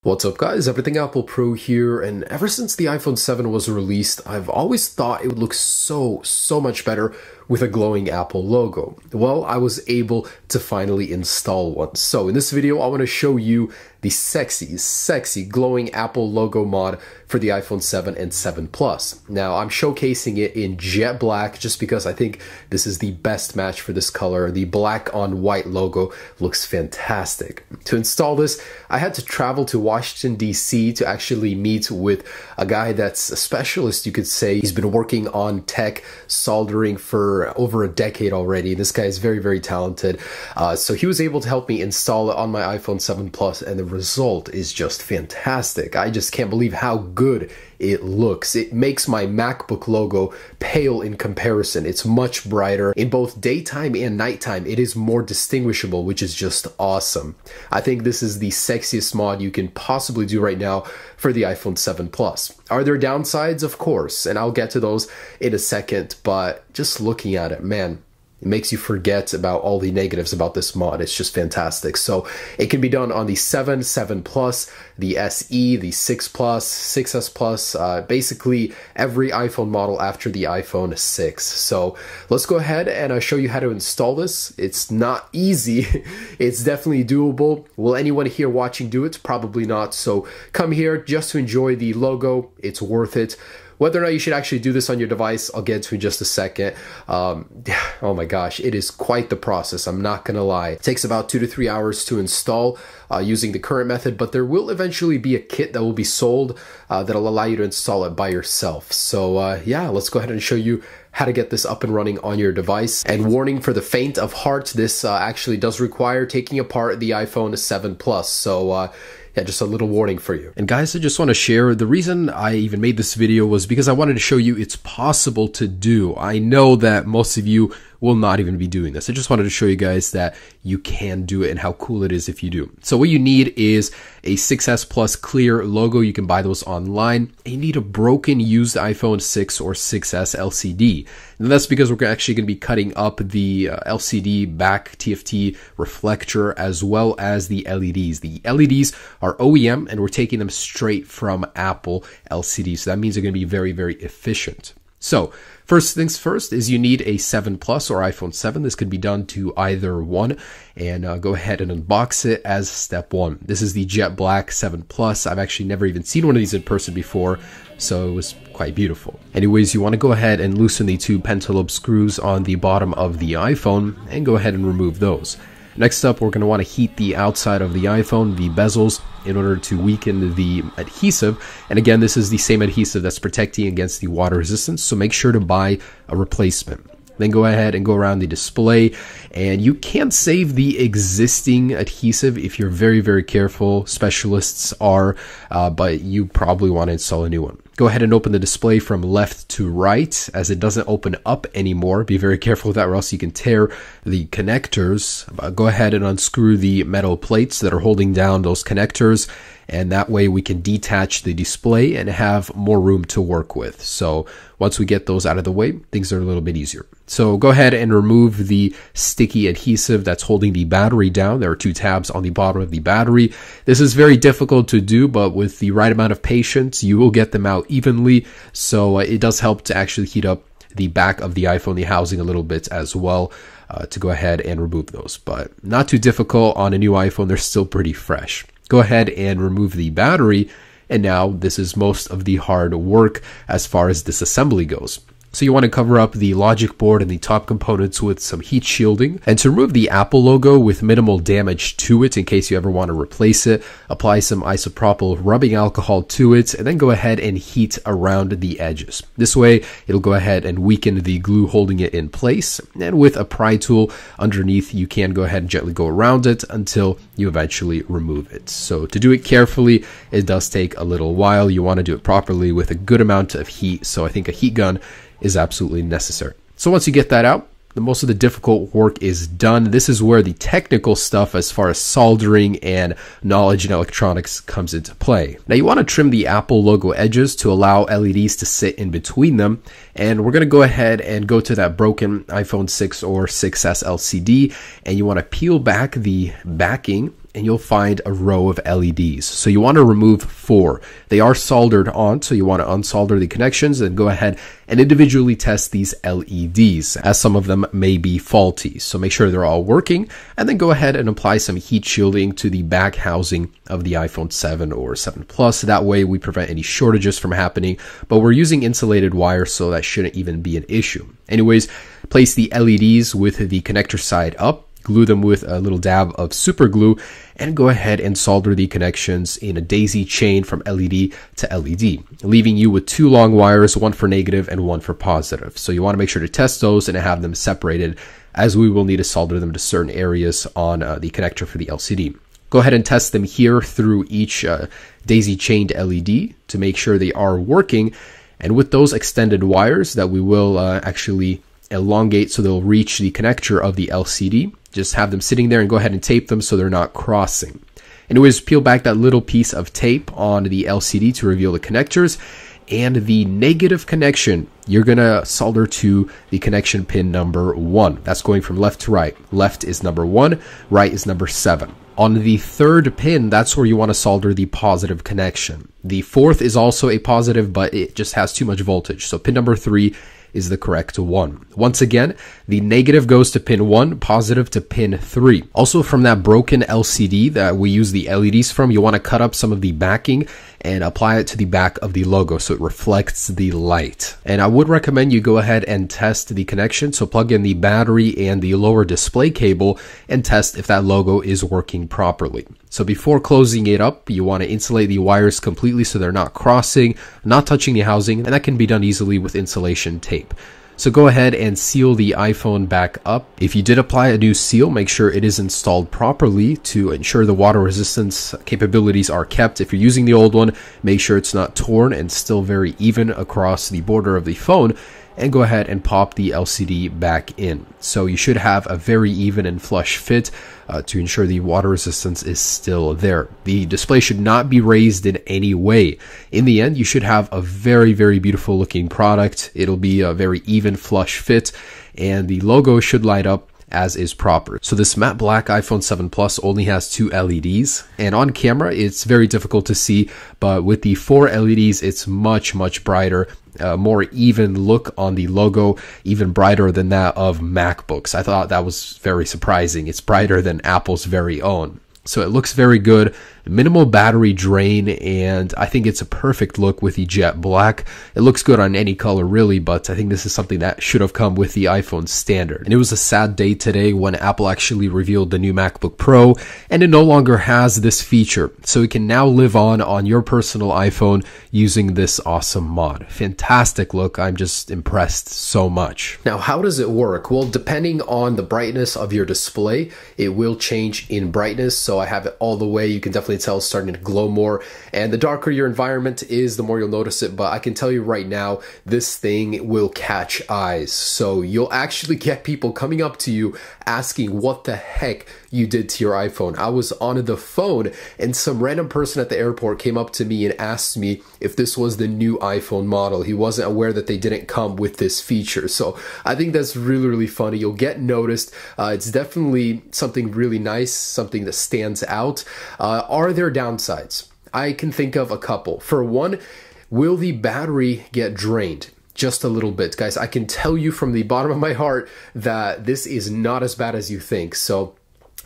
What's up guys, Everything Apple Pro here, and ever since the iPhone 7 was released, I've always thought it would look so much better with a glowing Apple logo. Well, I was able to finally install one. So in this video, I want to show you the sexy glowing Apple logo mod for the iPhone 7 and 7 Plus. Now, I'm showcasing it in jet black just because I think this is the best match for this color. The black on white logo looks fantastic. To install this, I had to travel to Washington, D.C. to actually meet with a guy that's a specialist, you could say. He's been working on tech soldering for over a decade already. This guy is very talented. So he was able to help me install it on my iPhone 7 Plus, and the result is just fantastic. I just can't believe how good it looks. It makes my MacBook logo pale in comparison. It's much brighter. In both daytime and nighttime, it is more distinguishable, which is just awesome. I think this is the sexiest mod you can possibly do right now for the iPhone 7 Plus. Are there downsides? Of course, and I'll get to those in a second, but just looking at it, man, it makes you forget about all the negatives about this mod. It's just fantastic. So it can be done on the 7, 7 Plus, the SE, the 6 Plus, 6S Plus, basically every iPhone model after the iPhone 6. So let's go ahead and show you how to install this. It's not easy. It's definitely doable. Will anyone here watching do it? Probably not. So come here just to enjoy the logo. It's worth it. Whether or not you should actually do this on your device, I'll get to in just a second. Oh my gosh, it is quite the process, I'm not gonna lie. It takes about 2 to 3 hours to install using the current method, but there will eventually be a kit that will be sold that'll allow you to install it by yourself. So yeah, let's go ahead and show you how to get this up and running on your device. And warning for the faint of heart, this actually does require taking apart the iPhone 7 Plus. So yeah, just a little warning for you. And guys, I just want to share, the reason I even made this video was because I wanted to show you it's possible to do. I know that most of you will not even be doing this. I just wanted to show you guys that you can do it and how cool it is if you do. So what you need is a 6S Plus clear logo. You can buy those online. And you need a broken used iPhone 6 or 6S LCD. And that's because we're actually going to be cutting up the LCD back TFT reflector as well as the LEDs. The LEDs are OEM and we're taking them straight from Apple LCD. So that means they're going to be very efficient. So first things first is you need a 7 Plus or iPhone 7. This could be done to either one, and go ahead and unbox it as step one. This is the jet black 7 Plus. I've actually never even seen one of these in person before, so it was quite beautiful. Anyways, you want to go ahead and loosen the two pentalobe screws on the bottom of the iPhone and go ahead and remove those. Next up, we're going to want to heat the outside of the iPhone, the bezels, in order to weaken the adhesive. And again, this is the same adhesive that's protecting against the water resistance, so make sure to buy a replacement. Then go ahead and go around the display, and you can save the existing adhesive if you're very careful. Specialists are, but you probably want to install a new one. Go ahead and open the display from left to right, as it doesn't open up anymore. Be very careful with that, or else you can tear the connectors. Go ahead and unscrew the metal plates that are holding down those connectors, and that way we can detach the display and have more room to work with. So once we get those out of the way, things are a little bit easier. So go ahead and remove the sticky adhesive that's holding the battery down. There are two tabs on the bottom of the battery. This is very difficult to do, but with the right amount of patience, you will get them out evenly. So it does help to actually heat up the back of the iPhone, the housing, a little bit as well, to go ahead and remove those. But not too difficult on a new iPhone. They're still pretty fresh. Go ahead and remove the battery, and now this is most of the hard work as far as disassembly goes. So you want to cover up the logic board and the top components with some heat shielding. And to remove the Apple logo with minimal damage to it, in case you ever want to replace it, apply some isopropyl rubbing alcohol to it, and then go ahead and heat around the edges. This way, it'll go ahead and weaken the glue holding it in place. And with a pry tool underneath, you can go ahead and gently go around it until you eventually remove it. So to do it carefully, it does take a little while. You want to do it properly with a good amount of heat. So I think a heat gun is absolutely necessary. So once you get that out, most of the difficult work is done. This is where the technical stuff as far as soldering and knowledge in electronics comes into play. Now you want to trim the Apple logo edges to allow LEDs to sit in between them. And we're going to go ahead and go to that broken iPhone 6 or 6S LCD, and you want to peel back the backing and you'll find a row of LEDs. So you want to remove 4. They are soldered on, so you want to unsolder the connections and go ahead and individually test these LEDs, as some of them may be faulty. So make sure they're all working, and then go ahead and apply some heat shielding to the back housing of the iPhone 7 or 7 Plus. That way we prevent any shortages from happening, but we're using insulated wire, so that shouldn't even be an issue. Anyways, place the LEDs with the connector side up, glue them with a little dab of super glue, and go ahead and solder the connections in a daisy chain from LED to LED, leaving you with 2 long wires, one for negative and one for positive. So you want to make sure to test those and have them separated, as we will need to solder them to certain areas on the connector for the LCD. Go ahead and test them here through each daisy chained LED to make sure they are working. And with those extended wires that we will actually elongate so they'll reach the connector of the LCD, just have them sitting there and go ahead and tape them so they're not crossing. Anyways, peel back that little piece of tape on the LCD to reveal the connectors, and the negative connection you're gonna solder to the connection pin number 1. That's going from left to right. Left is number 1, right is number 7. On the 3rd pin, that's where you want to solder the positive connection. The 4th is also a positive, but it just has too much voltage. So pin number 3 is the correct one. Once again, the negative goes to pin 1, positive to pin 3. Also, from that broken LCD that we use the LEDs from, you want to cut up some of the backing and apply it to the back of the logo so it reflects the light. And I would recommend you go ahead and test the connection. So plug in the battery and the lower display cable and test if that logo is working properly. So before closing it up, you want to insulate the wires completely so they're not crossing, not touching the housing, and that can be done easily with insulation tape. So go ahead and seal the iPhone back up. If you did apply a new seal, make sure it is installed properly to ensure the water resistance capabilities are kept. If you're using the old one, make sure it's not torn and still very even across the border of the phone, and go ahead and pop the LCD back in. So you should have a very even and flush fit to ensure the water resistance is still there. The display should not be raised in any way. In the end, you should have a very, very beautiful looking product. It'll be a very even flush fit, and the logo should light up as is proper. So this matte black iPhone 7 Plus only has 2 LEDs, and on camera it's very difficult to see, but with the 4 LEDs it's much, much brighter. More even look on the logo, even brighter than that of MacBooks. I thought that was very surprising. It's brighter than Apple's very own. So it looks very good, minimal battery drain, and I think it's a perfect look with the jet black. It looks good on any color really, but I think this is something that should have come with the iPhone standard. And it was a sad day today when Apple actually revealed the new MacBook Pro, and it no longer has this feature. So it can now live on your personal iPhone using this awesome mod. Fantastic look. I'm just impressed so much. Now, how does it work? Well, depending on the brightness of your display, it will change in brightness. So I have it all the way. You can definitely tell it's starting to glow more, and the darker your environment is, the more you'll notice it. But I can tell you right now, this thing will catch eyes. So you'll actually get people coming up to you asking what the heck you did to your iPhone. I was on the phone and some random person at the airport came up to me and asked me if this was the new iPhone model. He wasn't aware that they didn't come with this feature. So I think that's really, really funny. You'll get noticed. It's definitely something really nice, something that stands out. Are there downsides? I can think of a couple. For one, will the battery get drained? Just a little bit, guys. I can tell you from the bottom of my heart that this is not as bad as you think. So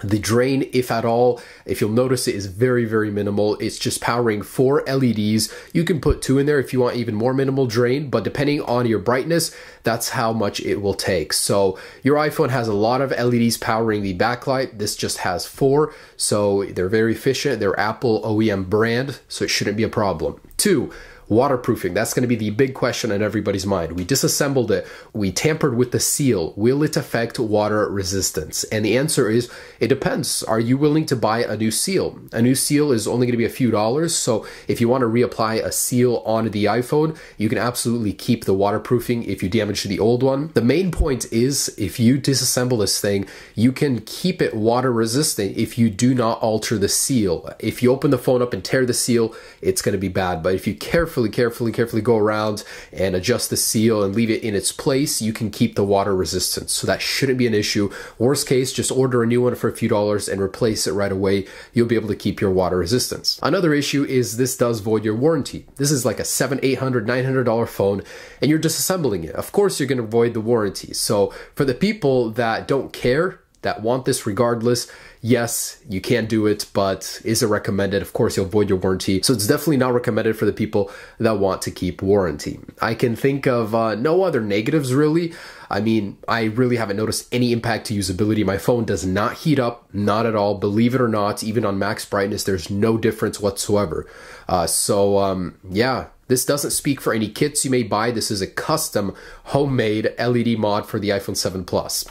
the drain, if at all, if you'll notice, it is very, very minimal. It's just powering 4 LEDs. You can put 2 in there if you want even more minimal drain, but depending on your brightness, that's how much it will take. So your iPhone has a lot of LEDs powering the backlight. This just has 4, so they're very efficient. They're Apple OEM brand, so it shouldn't be a problem. 2, waterproofing. That's going to be the big question on everybody's mind. We disassembled it. We tampered with the seal. Will it affect water resistance? And the answer is, it depends. Are you willing to buy a new seal? A new seal is only going to be a few dollars. So if you want to reapply a seal on the iPhone, you can absolutely keep the waterproofing if you damage the old one. The main point is, if you disassemble this thing, you can keep it water resistant if you do not alter the seal. If you open the phone up and tear the seal, it's going to be bad. But if you carefully carefully go around and adjust the seal and leave it in its place, you can keep the water resistance. So that shouldn't be an issue. Worst case, just order a new one for a few dollars and replace it right away. You'll be able to keep your water resistance. Another issue is this does void your warranty. This is like a $700, $800, $900 phone and you're disassembling it. Of course, you're going to void the warranty. So for the people that don't care, that want this regardless, yes, you can do it, but is it recommended? Of course, you'll void your warranty. So it's definitely not recommended for the people that want to keep warranty. I can think of no other negatives really. I mean, I really haven't noticed any impact to usability. My phone does not heat up, not at all. Believe it or not, even on max brightness, there's no difference whatsoever. Yeah. This doesn't speak for any kits you may buy. This is a custom homemade LED mod for the iPhone 7 Plus.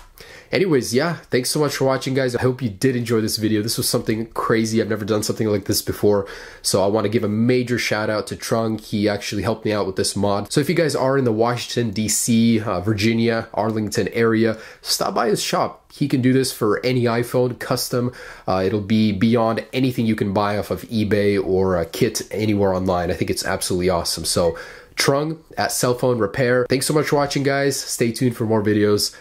Anyways, yeah, thanks so much for watching, guys. I hope you did enjoy this video. This was something crazy. I've never done something like this before. So I want to give a major shout out to Trung. He actually helped me out with this mod. So if you guys are in the Washington, D.C., Virginia, Arlington area, stop by his shop. He can do this for any iPhone, custom. It'll be beyond anything you can buy off of eBay or a kit anywhere online. I think it's absolutely awesome. So Trung at Cell Phone Repair. Thanks so much for watching, guys. Stay tuned for more videos.